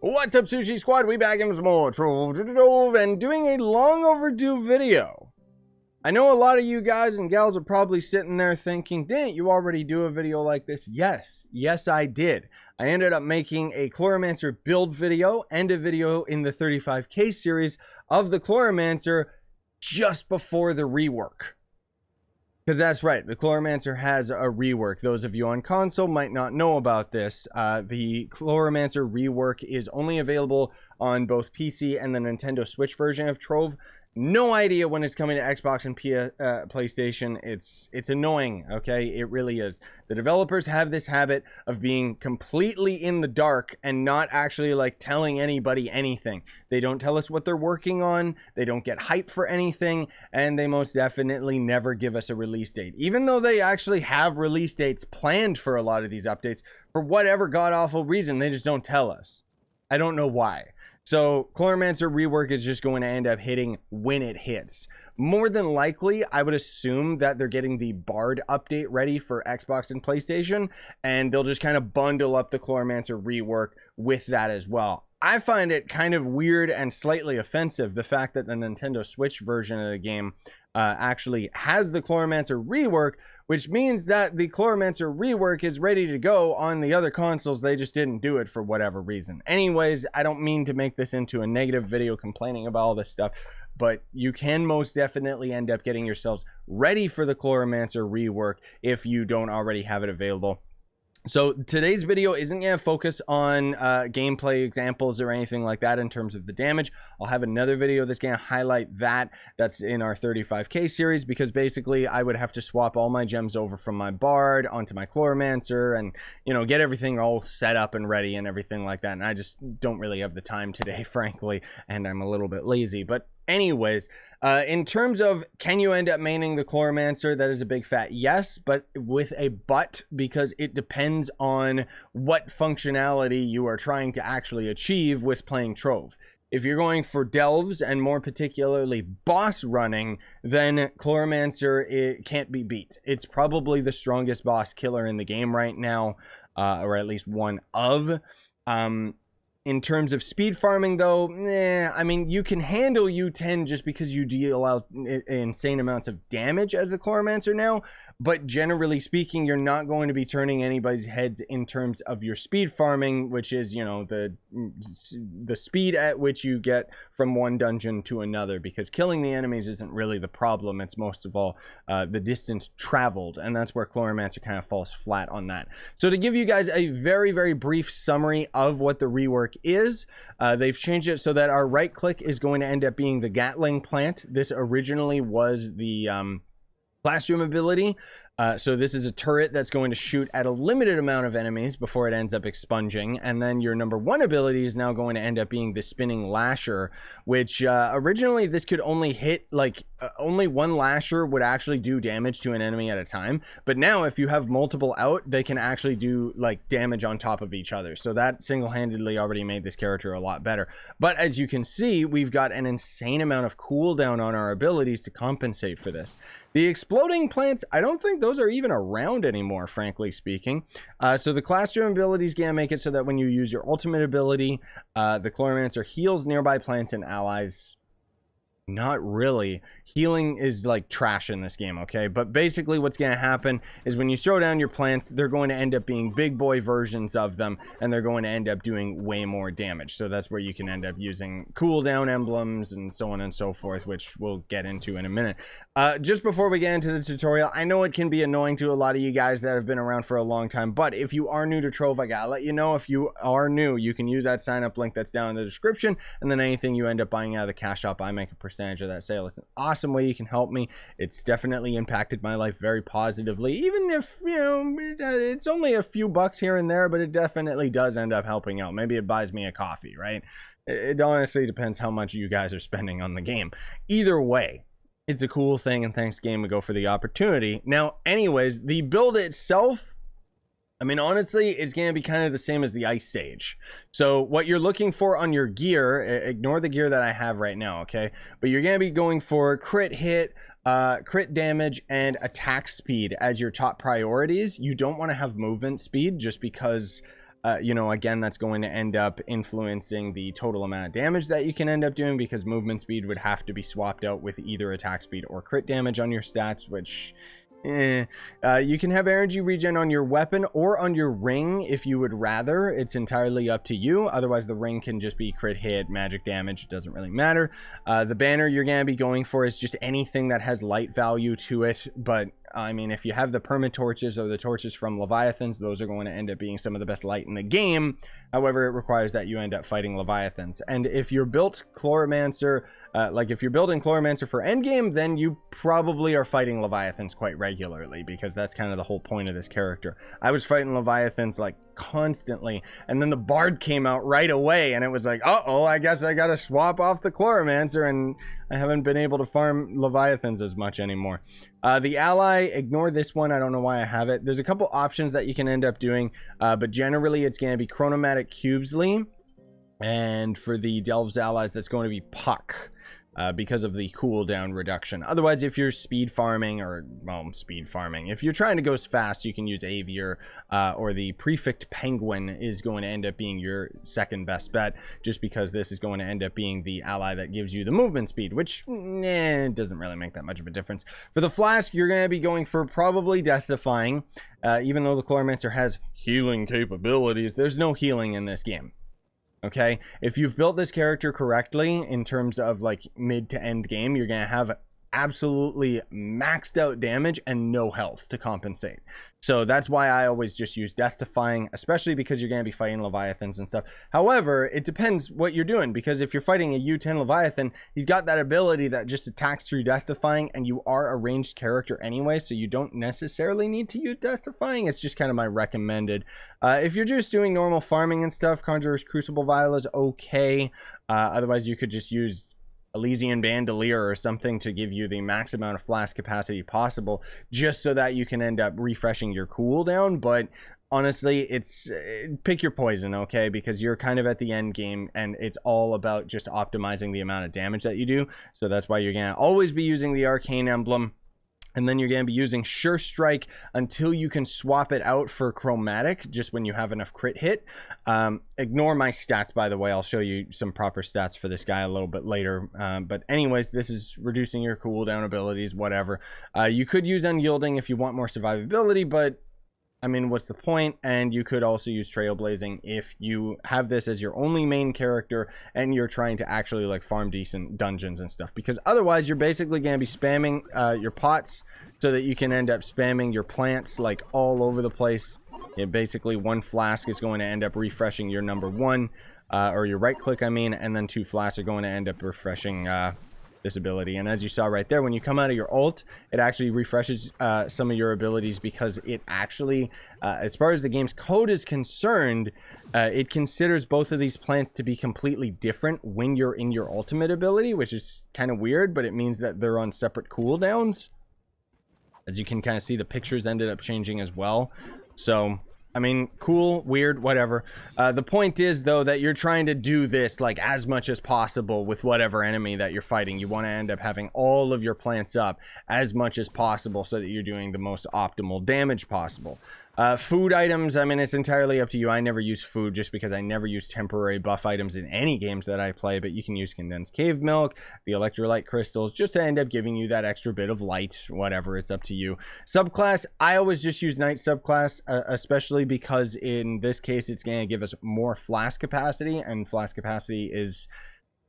What's up, Scyushi Squad? We back in some more Trove and doing a long overdue video. I know a lot of you guys and gals are probably sitting there thinking, didn't you already do a video like this? Yes, I did. I ended up making a Chloromancer build video and a video in the 35K series of the Chloromancer just before the rework. Because that's right, the Chloromancer has a rework. Those of you on console might not know about this. The Chloromancer Rework is only available on both PC and the Nintendo Switch version of Trove. No idea when it's coming to Xbox and PlayStation. It's annoying, okay? It really is. The developers have this habit of being completely in the dark and not actually like telling anybody anything. They don't tell us what they're working on, they don't get hype for anything, and they most definitely never give us a release date. Even though they actually have release dates planned for a lot of these updates, for whatever god-awful reason, they just don't tell us. I don't know why. So Chloromancer Rework is just going to end up hitting when it hits. More than likely, I would assume that they're getting the Bard update ready for Xbox and PlayStation, and they'll just kind of bundle up the Chloromancer Rework with that as well. I find it kind of weird and slightly offensive, the fact that the Nintendo Switch version of the game actually has the Chloromancer Rework, which means that the Chloromancer Rework is ready to go on the other consoles. They just didn't do it for whatever reason. Anyways, I don't mean to make this into a negative video complaining about all this stuff, but you can most definitely end up getting yourselves ready for the Chloromancer Rework if you don't already have it available. So today's video isn't going to focus on gameplay examples or anything like that in terms of the damage. I'll have another video that's going to highlight that. That's in our 35K series, because basically I would have to swap all my gems over from my Bard onto my Chloromancer and, you know, get everything all set up and ready and everything like that. And I just don't really have the time today, frankly, and I'm a little bit lazy. But anyways, in terms of can you end up maining the Chloromancer, that is a big fat yes, but with a but, because it depends on what functionality you are trying to actually achieve with playing Trove. If you're going for Delves and more particularly boss running, then Chloromancer, it can't be beat. It's probably the strongest boss killer in the game right now, or at least one of. In terms of speed farming, though, I mean, you can handle U10 just because you deal out insane amounts of damage as the Chloromancer now, but generally speaking, you're not going to be turning anybody's heads in terms of your speed farming, which is, you know, the speed at which you get from one dungeon to another, because killing the enemies isn't really the problem. It's most of all the distance traveled, and that's where Chloromancer kind of falls flat on that. So to give you guys a very, very brief summary of what the rework is, they've changed it so that our right click is going to end up being the Gatling plant. This originally was the classroom ability. So this is a turret that's going to shoot at a limited amount of enemies before it ends up expunging. And then your number one ability is now going to end up being the spinning lasher, which originally this could only hit like only one lasher would actually do damage to an enemy at a time. But now if you have multiple out, they can actually do like damage on top of each other. So that single-handedly already made this character a lot better. But as you can see, we've got an insane amount of cooldown on our abilities to compensate for this. The exploding plants, I don't think those are even around anymore, frankly speaking. So the classroom ability is going to make it so that when you use your ultimate ability, the Chloromancer heals nearby plants and allies. Not really. Healing is like trash in this game, okay? But basically what's going to happen is when you throw down your plants, they're going to end up being big boy versions of them, and they're going to end up doing way more damage. So that's where you can end up using cooldown emblems and so on and so forth, which we'll get into in a minute. Just before we get into the tutorial, I know it can be annoying to a lot of you guys that have been around for a long time, but if you are new to Trove, I gotta let you know, if you are new, you can use that sign up link that's down in the description, and then anything you end up buying out of the cash shop, I make a percentage of that sale. It's an awesome way you can help me. It's definitely impacted my life very positively, even if, you know, it's only a few bucks here and there, but it definitely does end up helping out. Maybe it buys me a coffee, right? It honestly depends how much you guys are spending on the game. Either way, it's a cool thing, and thanks GameAgo for the opportunity. Now, anyways, the build itself, I mean, honestly, it's going to be kind of the same as the Ice Sage. So what you're looking for on your gear, ignore the gear that I have right now, okay? But you're going to be going for crit hit, crit damage, and attack speed as your top priorities. You don't want to have movement speed just because you know, again, that's going to end up influencing the total amount of damage that you can end up doing, because movement speed would have to be swapped out with either attack speed or crit damage on your stats, which... you can have energy regen on your weapon or on your ring if you would rather. It's entirely up to you. Otherwise, the ring can just be crit hit, magic damage. It doesn't really matter. The banner you're going to be going for is just anything that has light value to it. But, I mean, if you have the perma torches or the torches from leviathans, those are going to end up being some of the best light in the game. However, it requires that you end up fighting leviathans. And if you're built Chloromancer, like if you're building Chloromancer for endgame, then you probably are fighting leviathans quite regularly, because that's kind of the whole point of this character. I was fighting leviathans like constantly, and then the bard came out right away, and it was like, uh-oh, I guess I gotta swap off the Chloromancer, and I haven't been able to farm leviathans as much anymore. The ally, ignore this one. I don't know why I have it. There's a couple options that you can end up doing, but generally it's going to be Chronomatic Cubesley, and for the Delves allies, that's going to be Puck. Because of the cooldown reduction. Otherwise, if you're speed farming, if you're trying to go fast, you can use Avier, or the Prefect Penguin is going to end up being your second best bet, just because this is going to end up being the ally that gives you the movement speed, which doesn't really make that much of a difference. For the Flask, you're going to be going for probably Death Defying. Even though the Chloromancer has healing capabilities, there's no healing in this game. Okay, if you've built this character correctly in terms of like mid to end game, you're going to have absolutely maxed out damage and no health to compensate. So that's why I always just use Death Defying, especially because you're going to be fighting leviathans and stuff. However, it depends what you're doing, because if you're fighting a U10 leviathan, he's got that ability that just attacks through Death Defying, and you are a ranged character anyway, so you don't necessarily need to use Death Defying. It's just kind of my recommended. If you're just doing normal farming and stuff, Conjurer's Crucible Vial is okay. Otherwise, you could just use Elysian Bandolier or something to give you the max amount of flask capacity possible, just so that you can end up refreshing your cooldown. But honestly, it's pick your poison, okay? Because you're kind of at the end game, and it's all about just optimizing the amount of damage that you do. So that's why you're gonna always be using the Arcane Emblem. And then you're going to be using Sure Strike until you can swap it out for Chromatic, just when you have enough crit hit. Ignore my stats, by the way. I'll show you some proper stats for this guy a little bit later. But anyways, this is reducing your cooldown abilities, whatever. You could use Unyielding if you want more survivability, but I mean, what's the point? And you could also use Trailblazing if you have this as your only main character and you're trying to actually like farm decent dungeons and stuff, because otherwise you're basically going to be spamming your pots so that you can end up spamming your plants like all over the place. Basically one flask is going to end up refreshing your number one, or your right click, I mean, and then 2 flasks are going to end up refreshing this ability. And as you saw right there, when you come out of your ult, it actually refreshes some of your abilities, because it actually, as far as the game's code is concerned, it considers both of these plants to be completely different when you're in your ultimate ability, which is kind of weird, but it means that they're on separate cooldowns. As you can kind of see, the pictures ended up changing as well. So I mean, cool, weird, whatever. The point is, though, that you're trying to do this like as much as possible with whatever enemy that you're fighting. You want to end up having all of your plants up as much as possible so that you're doing the most optimal damage possible. Food items, I mean, it's entirely up to you. I never use food just because I never use temporary buff items in any games that I play, but you can use condensed cave milk, the electrolyte crystals, just to end up giving you that extra bit of light, whatever, it's up to you. Subclass, I always just use Knight Subclass, especially because in this case, it's going to give us more flask capacity, and flask capacity is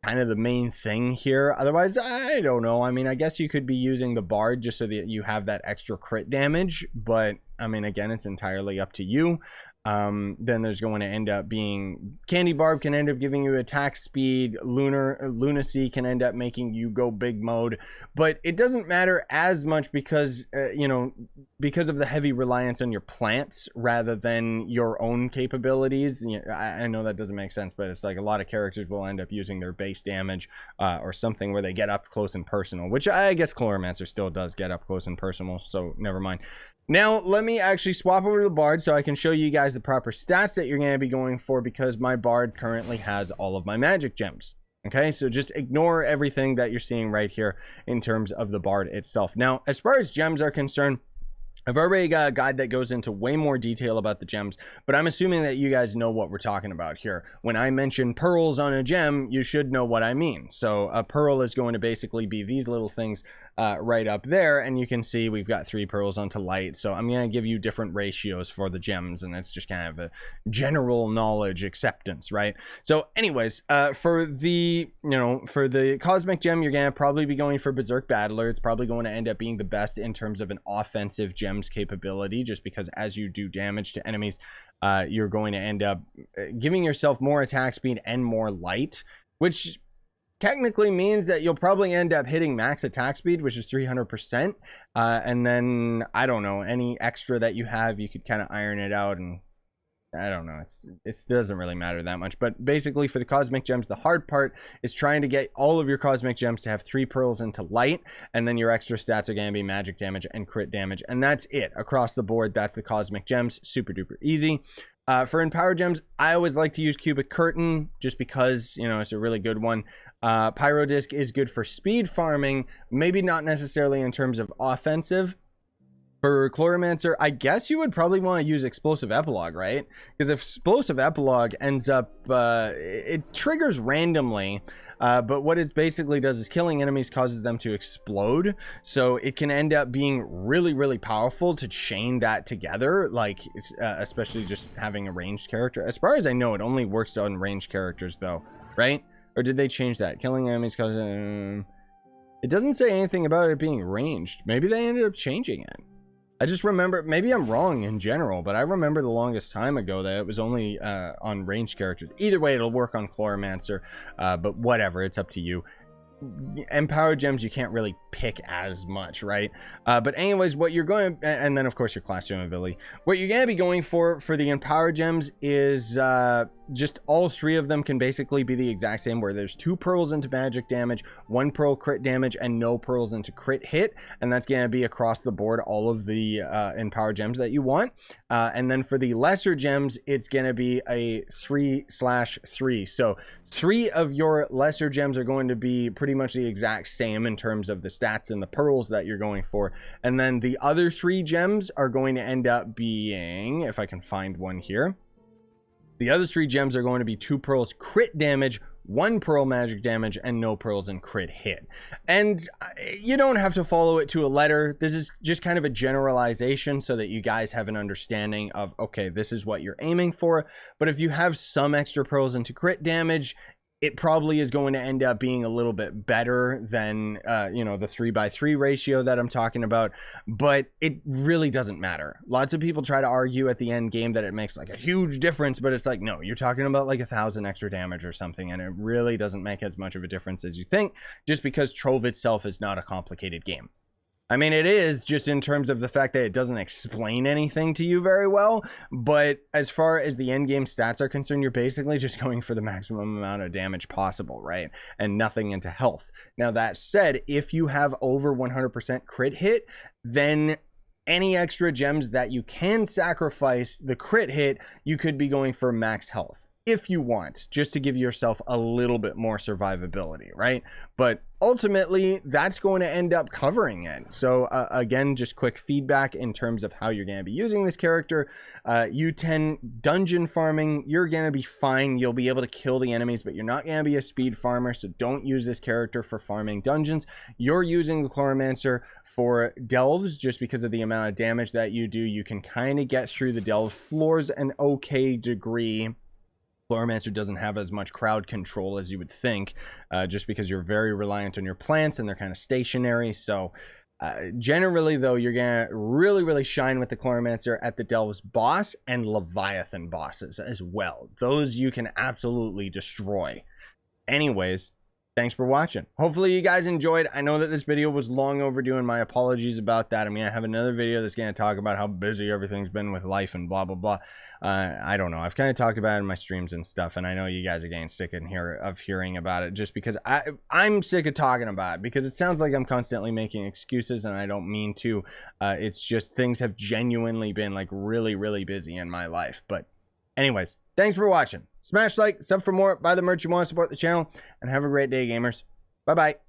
kind of the main thing here. Otherwise, I don't know. I mean, I guess you could be using the Bard just so that you have that extra crit damage, but I mean, again, it's entirely up to you. Then there's going to end up being Candy Barb can end up giving you attack speed. Lunacy can end up making you go big mode, but it doesn't matter as much because you know, because of the heavy reliance on your plants rather than your own capabilities. I know that doesn't make sense, but it's like a lot of characters will end up using their base damage or something where they get up close and personal, which I guess Chloromancer still does get up close and personal, so never mind. Now, let me actually swap over to the Bard so I can show you guys the proper stats that you're going to be going for, because my Bard currently has all of my magic gems. Okay, so just ignore everything that you're seeing right here in terms of the Bard itself. Now, as far as gems are concerned, I've already got a guide that goes into way more detail about the gems, but I'm assuming that you guys know what we're talking about here. When I mention pearls on a gem, you should know what I mean. So a pearl is going to basically be these little things right up there, and you can see we've got 3 pearls onto light. So I'm going to give you different ratios for the gems, and it's just kind of a general knowledge acceptance, right? So anyways, for the cosmic gem, you're going to probably be going for Berserk Battler. It's probably going to end up being the best in terms of an offensive gem's capability, just because as you do damage to enemies, you're going to end up giving yourself more attack speed and more light, which technically means that you'll probably end up hitting max attack speed, which is 300%. And then, I don't know, any extra that you have, you could kind of iron it out, and I don't know, it doesn't really matter that much. But basically for the cosmic gems, the hard part is trying to get all of your cosmic gems to have 3 pearls into light, and then your extra stats are going to be magic damage and crit damage, and that's it across the board. That's the cosmic gems. Super duper easy. For empower gems, I always like to use Cubic Curtain just because, you know, it's a really good one. Pyro Disc is good for speed farming, maybe not necessarily in terms of offensive. For Chloromancer, I guess you would probably want to use Explosive Epilogue, right? Because if Explosive Epilogue ends up, it triggers randomly, but what it basically does is killing enemies causes them to explode. So it can end up being really, really powerful to chain that together, like, especially just having a ranged character. As far as I know, it only works on ranged characters, though, right? Or did they change that? Killing enemies causes... it doesn't say anything about it being ranged. Maybe they ended up changing it. I just remember, maybe I'm wrong in general, but I remember the longest time ago that it was only on ranged characters. Either way, it'll work on Chloromancer, but whatever, it's up to you. Empowered gems, you can't really pick as much, right? But anyways, what you're going to, and then of course your class gem ability, what you're going to be going for the empowered gems is just all 3 of them can basically be the exact same, where there's 2 pearls into magic damage, 1 pearl crit damage, and no pearls into crit hit, and that's going to be across the board all of the empowered gems that you want. And then for the lesser gems, it's going to be a 3/3. So 3 of your lesser gems are going to be pretty much the exact same in terms of the stats and the pearls that you're going for, and then the other 3 gems are going to end up being, if I can find one here, the other 3 gems are going to be 2 pearls crit damage, 1 pearl magic damage, and no pearls in crit hit. And you don't have to follow it to a letter. This is just kind of a generalization so that you guys have an understanding of, okay, this is what you're aiming for. But if you have some extra pearls into crit damage, it probably is going to end up being a little bit better than, you know, the 3/3 ratio that I'm talking about, but it really doesn't matter. Lots of people try to argue at the end game that it makes like a huge difference, but it's like, no, you're talking about like 1,000 extra damage or something, and it really doesn't make as much of a difference as you think, just because Trove itself is not a complicated game. I mean, it is, just in terms of the fact that it doesn't explain anything to you very well, but as far as the end game stats are concerned, you're basically just going for the maximum amount of damage possible, right? And nothing into health. Now, that said, if you have over 100% crit hit, then any extra gems that you can sacrifice the crit hit, you could be going for max health if you want, just to give yourself a little bit more survivability, right? But ultimately, that's going to end up covering it. So again, just quick feedback in terms of how you're going to be using this character. U10 dungeon farming, you're going to be fine. You'll be able to kill the enemies, but you're not going to be a speed farmer, so don't use this character for farming dungeons. You're using the Chloromancer for delves, just because of the amount of damage that you do. You can kind of get through the delve floors an okay degree. Chloromancer doesn't have as much crowd control as you would think, just because you're very reliant on your plants and they're kind of stationary. So generally, though, you're going to really shine with the Chloromancer at the Delves boss and Leviathan bosses as well. Those you can absolutely destroy. Anyways, thanks for watching. Hopefully you guys enjoyed. I know that this video was long overdue, and my apologies about that. I'm going to have another video that's going to talk about how busy everything's been with life and blah, blah, blah. I don't know. I've kind of talked about it in my streams and stuff, and I know you guys are getting sick of hearing about it, just because I'm sick of talking about it, because it sounds like I'm constantly making excuses, and I don't mean to. It's just things have genuinely been like really busy in my life. But anyways, thanks for watching. Smash like, sub for more, buy the merch you want, support the channel, and have a great day, gamers. Bye-bye.